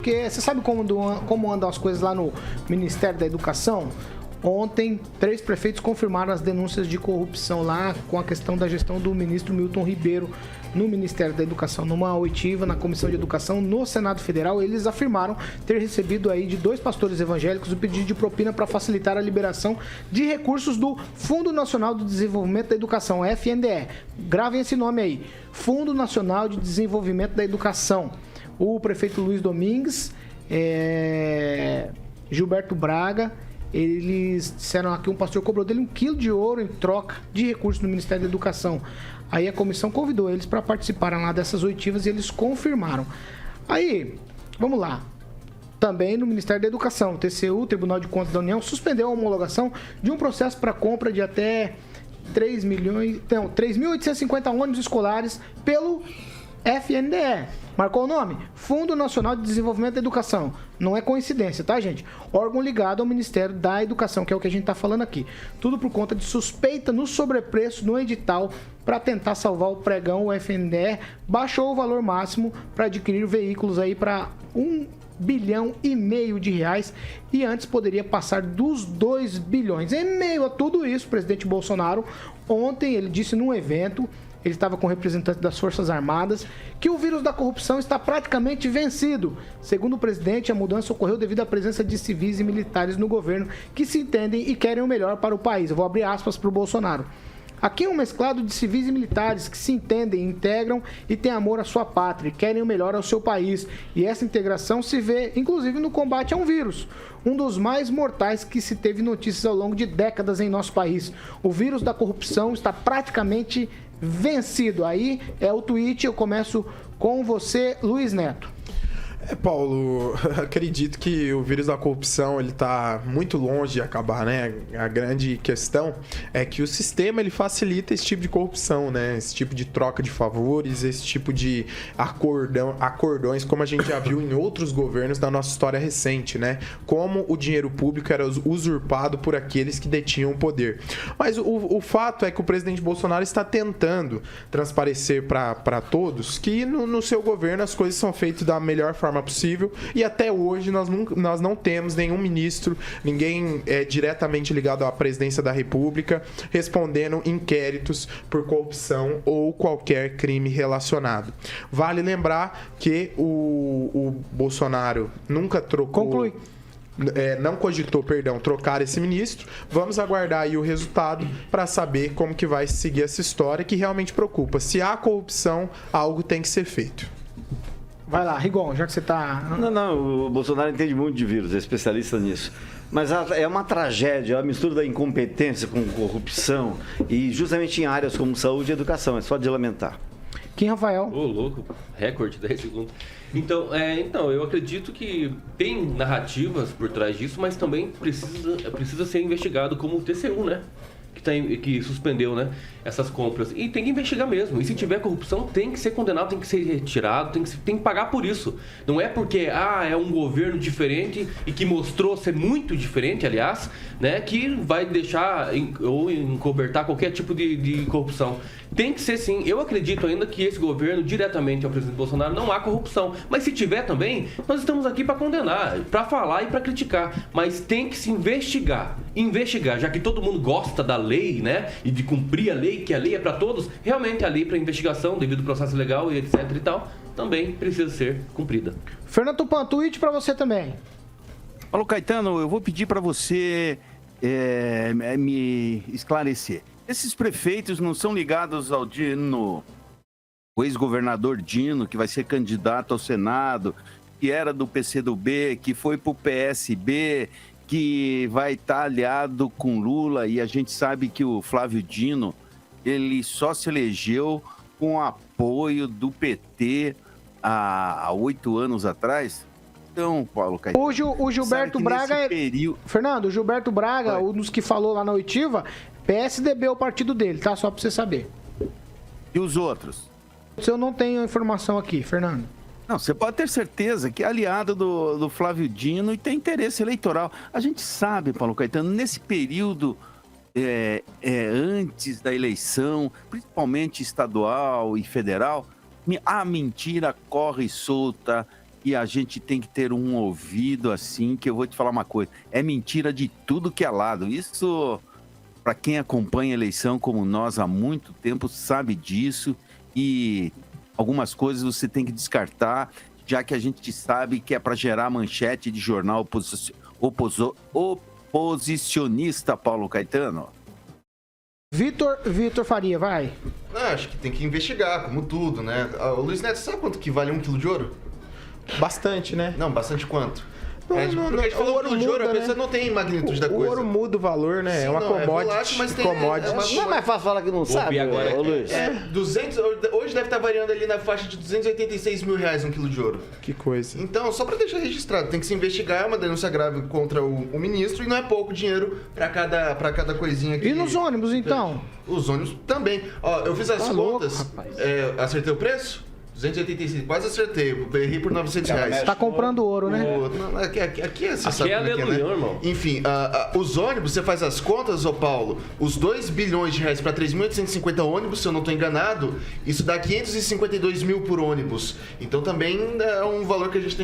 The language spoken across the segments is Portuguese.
porque você sabe como andam as coisas lá no Ministério da Educação? Ontem, 3 prefeitos confirmaram as denúncias de corrupção lá com a questão da gestão do ministro Milton Ribeiro no Ministério da Educação. Numa oitiva na Comissão de Educação no Senado Federal, eles afirmaram ter recebido aí de 2 pastores evangélicos o pedido de propina para facilitar a liberação de recursos do Fundo Nacional de Desenvolvimento da Educação, FNDE. Gravem esse nome aí, Fundo Nacional de Desenvolvimento da Educação. O prefeito Luiz Domingues, Gilberto Braga, eles disseram que um pastor cobrou dele 1 quilo de ouro em troca de recursos do Ministério da Educação. Aí a comissão convidou eles para participarem lá dessas oitivas e eles confirmaram. Aí, vamos lá. Também no Ministério da Educação, o TCU, Tribunal de Contas da União, suspendeu a homologação de um processo para compra de até 3.850 ônibus escolares pelo FNDE. Marcou o nome? Fundo Nacional de Desenvolvimento da Educação. Não é coincidência, tá, gente? Órgão ligado ao Ministério da Educação, que é o que a gente tá falando aqui. Tudo por conta de suspeita no sobrepreço no edital para tentar salvar o pregão. O FNDE baixou o valor máximo para adquirir veículos aí para 1,5 bilhão de reais e antes poderia passar dos 2 bilhões. Em meio a tudo isso, o presidente Bolsonaro, ontem, ele disse num evento, ele estava com representantes das Forças Armadas, que o vírus da corrupção está praticamente vencido. Segundo o presidente, a mudança ocorreu devido à presença de civis e militares no governo que se entendem e querem o melhor para o país. Eu vou abrir aspas para o Bolsonaro. Aqui é um mesclado de civis e militares que se entendem, integram e têm amor à sua pátria, querem o melhor ao seu país. E essa integração se vê, inclusive, no combate a um vírus, um dos mais mortais que se teve notícias ao longo de décadas em nosso país. O vírus da corrupção está praticamente vencido. Aí é o tweet, eu começo com você, Luiz Neto. Paulo, acredito que o vírus da corrupção ele está muito longe de acabar, né? A grande questão é que o sistema ele facilita esse tipo de corrupção, né? Esse tipo de troca de favores, esse tipo de acordões, como a gente já viu em outros governos da nossa história recente, né? Como o dinheiro público era usurpado por aqueles que detinham o poder. Mas o fato é que o presidente Bolsonaro está tentando transparecer para todos que no seu governo as coisas são feitas da melhor forma possível e até hoje nós não temos nenhum ministro, ninguém diretamente ligado à presidência da República respondendo inquéritos por corrupção ou qualquer crime relacionado. Vale lembrar que o Bolsonaro nunca trocou... Conclui. Não cogitou, trocar esse ministro. Vamos aguardar aí o resultado para saber como que vai seguir essa história que realmente preocupa. Se há corrupção, algo tem que ser feito. Vai lá, Rigon, já que você tá... Não, o Bolsonaro entende muito de vírus, é especialista nisso. Mas é uma tragédia, a mistura da incompetência com corrupção e justamente em áreas como saúde e educação, é só de lamentar. Quem, Rafael? Ô, louco, recorde, 10 segundos. Então, eu acredito que tem narrativas por trás disso, mas também precisa ser investigado como o TCU, né? Que suspendeu, né, essas compras. E tem que investigar mesmo. E se tiver corrupção, tem que ser condenado, tem que ser retirado, tem que pagar por isso. Não é porque é um governo diferente e que mostrou ser muito diferente, aliás, né, que vai deixar ou encobertar qualquer tipo de corrupção. Tem que ser sim. Eu acredito ainda que esse governo, diretamente ao presidente Bolsonaro, não há corrupção. Mas se tiver também, nós estamos aqui para condenar, para falar e para criticar. Mas tem que se investigar. Investigar, já que todo mundo gosta da lei, né? E de cumprir a lei, que a lei é para todos, realmente a lei para investigação, devido ao processo legal e etc e tal, também precisa ser cumprida. Fernando Tupan, tweet para você também. Paulo Caetano, eu vou pedir para você me esclarecer. Esses prefeitos não são ligados ao Dino, o ex-governador Dino, que vai ser candidato ao Senado, que era do PCdoB, que foi para o PSB, que vai estar aliado com Lula, e a gente sabe que o Flávio Dino, ele só se elegeu com apoio do PT há 8 anos atrás. Então, Paulo Caetano... O Gilberto Braga... Fernando, o Gilberto Braga, um dos que falou lá na oitiva, PSDB é o partido dele, tá? Só pra você saber. E os outros? Eu não tenho informação aqui, Fernando. Não, você pode ter certeza que é aliado do Flávio Dino e tem interesse eleitoral. A gente sabe, Paulo Caetano, nesse período antes da eleição, principalmente estadual e federal, a mentira corre solta e a gente tem que ter um ouvido assim, que eu vou te falar uma coisa, é mentira de tudo que é lado. Isso, para quem acompanha a eleição como nós há muito tempo, sabe disso, e algumas coisas você tem que descartar, já que a gente sabe que é para gerar manchete de jornal oposicionista, Paulo Caetano. Vitor Faria, vai. Acho que tem que investigar, como tudo, né? O Luiz Neto, sabe quanto que vale 1 quilo de ouro? Bastante, né? Não, bastante quanto? Porque a gente falou o ouro de ouro, muda, a pessoa não tem magnitude da coisa. O ouro muda o valor, né? Sim, é uma não, commodity. volátil, mas tem, commodity. Não é mais fácil falar que não sabe, agora, ô Luiz. 200, hoje deve estar variando ali na faixa de 286 mil reais 1 quilo de ouro. Que coisa. Então, só para deixar registrado, tem que se investigar, uma denúncia grave contra o ministro, e não é pouco dinheiro para cada coisinha aqui. E nos ônibus, então? Os ônibus também. Ó, eu fiz as Tá contas. louco, rapaz. Acertei o preço? 285, quase acertei. Errei por 900 reais. Tá comprando ouro, né? Aqui você Aqui sabe é como que aleluia, né? irmão. Enfim, os ônibus, você faz as contas, ô Paulo, os 2 bilhões de reais para 3.850 ônibus, se eu não estou enganado, isso dá 552 mil por ônibus. Então também é um valor que a gente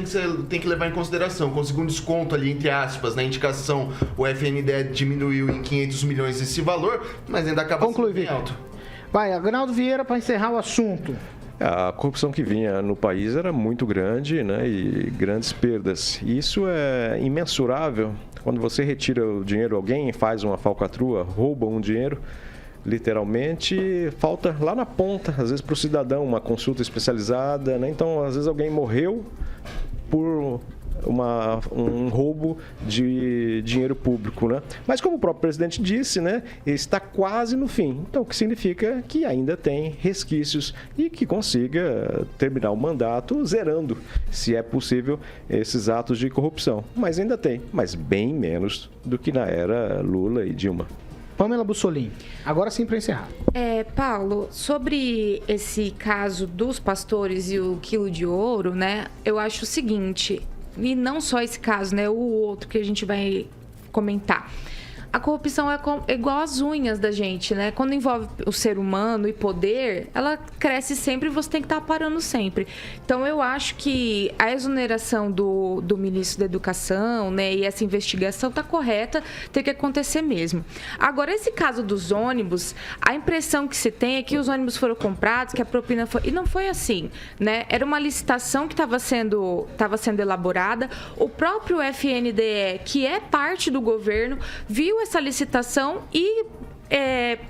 tem que levar em consideração. Conseguiu um desconto ali, entre aspas, na indicação, o FNDE diminuiu em 500 milhões esse valor, mas ainda acaba Conclui, sendo bem Vitor. alto. Vai, Agnaldo Vieira, para encerrar o assunto. A corrupção que vinha no país era muito grande, né, e grandes perdas. E isso é imensurável. Quando você retira o dinheiro, alguém faz uma falcatrua, rouba um dinheiro, literalmente, falta lá na ponta, às vezes para o cidadão, uma consulta especializada, né? Então, às vezes alguém morreu por um roubo de dinheiro público, né? Mas como o próprio presidente disse, né, está quase no fim. Então, o que significa que ainda tem resquícios e que consiga terminar o mandato zerando, se é possível, esses atos de corrupção. Mas ainda tem, mas bem menos do que na era Lula e Dilma. Pamela Bussolini, agora sim para encerrar. Paulo, sobre esse caso dos pastores e o quilo de ouro, né? Eu acho o seguinte, e não só esse caso, né? O outro que a gente vai comentar. A corrupção é igual às unhas da gente, né? Quando envolve o ser humano e poder, ela cresce sempre e você tem que estar parando sempre. Então, eu acho que a exoneração do ministro da Educação, né? E essa investigação está correta, tem que acontecer mesmo. Agora, esse caso dos ônibus, a impressão que se tem é que os ônibus foram comprados, que a propina foi... E não foi assim, né? Era uma licitação que estava sendo elaborada. O próprio FNDE, que é parte do governo, viu essa licitação e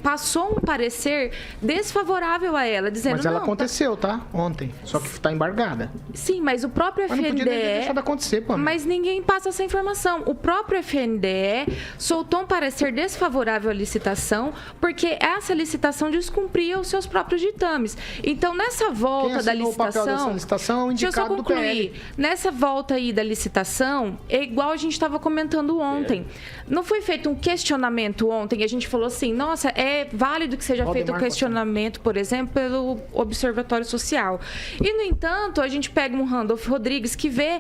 passou um parecer desfavorável a ela, dizendo... Mas ela não, aconteceu, tá? Ontem. Só que está embargada. Sim, mas o próprio Mas não FNDE... podia nem deixar de acontecer, Pamela. Mas ninguém passa essa informação. O próprio FNDE soltou um parecer desfavorável à licitação, porque essa licitação descumpria os seus próprios ditames. Então, nessa volta da assinou o papel licitação... dessa licitação é o Deixa eu só indicado do PL. concluir. Nessa volta aí da licitação, é igual a gente estava comentando ontem. Não foi feito um questionamento ontem, a gente falou assim, nossa, é válido que seja feito um questionamento, por exemplo, pelo Observatório Social. E, no entanto, a gente pega um Randolph Rodrigues que vê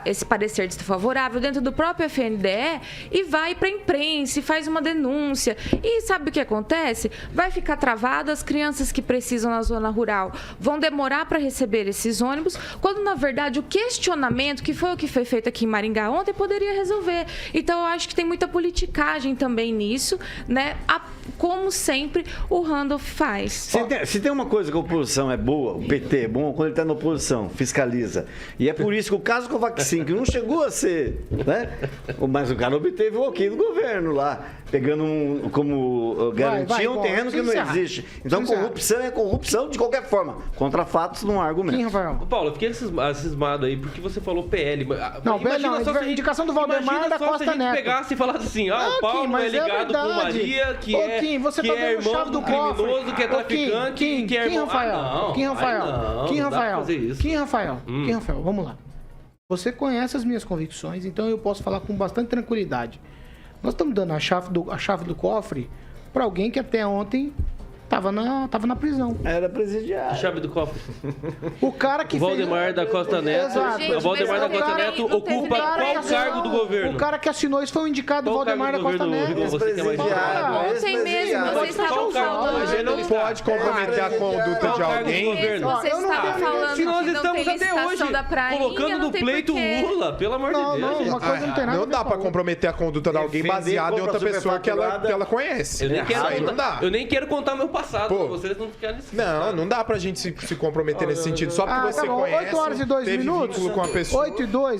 esse parecer desfavorável dentro do próprio FNDE e vai para a imprensa e faz uma denúncia. E sabe o que acontece? Vai ficar travado, as crianças que precisam na zona rural vão demorar para receber esses ônibus, quando, na verdade, o questionamento, que foi o que foi feito aqui em Maringá ontem, poderia resolver. Então, eu acho que tem muita politicagem também nisso, né? Como sempre o Randolph faz. Se tem uma coisa que a oposição é boa, o PT é bom, quando ele está na oposição, fiscaliza. E é por isso que o caso Covaxin, que não chegou a ser, né? Mas o cara obteve o ok do governo lá, pegando como garantia um terreno que não existe. Então corrupção é corrupção de qualquer forma. Contra fatos não há argumento. Quem, Rafael? Paulo, eu fiquei cismado aí porque você falou PL. Não, não, só se a indicação do Valdemar da Costa Neto. Se a gente pegasse e falasse assim, o Paulo é ligado com Maria, que é você tá irmão chave do criminoso, que é traficante, que é irmão... Kim Rafael, vamos lá. Você conhece as minhas convicções, então eu posso falar com bastante tranquilidade. Nós estamos dando a chave do cofre para alguém que até ontem Tava na prisão. Era presidiário. Chave do cofre. O cara que O Valdemar da Costa Neto. Exato. Gente, O Valdemar mas da Costa não teve Neto nem- não ocupa teve nem qual preso. cargo do governo? O cara que assinou isso foi o indicado Qual Valdemar da cargo do Costa governo Neto. você quer mais Ex-presidiário, Ontem mesmo, ex-presidiário. vocês estavam Qual cargo? falando... A gente não pode comprometer a conduta Qual de cargo do alguém. governo? Vocês Eu não estavam tenho falando ninguém. que Nós não estamos tem até licitação hoje da prainha, colocando não no tem pleito porquê. o Lula, pelo amor de Não, Deus. não, gente. uma coisa não tem nada Não a ver dá com a pra outra. comprometer a conduta de alguém Defender baseada em outra compra pessoa que ela superfaturada. conhece. Eu nem, quero Isso aí não contar, dá. eu nem quero contar meu passado, Pô. pra vocês não ficarem nesse Não dá pra gente se comprometer nesse sentido. Só porque você tá bom. conhece, 8 horas e 2 teve minutos. vínculo com a pessoa. 8 e 2.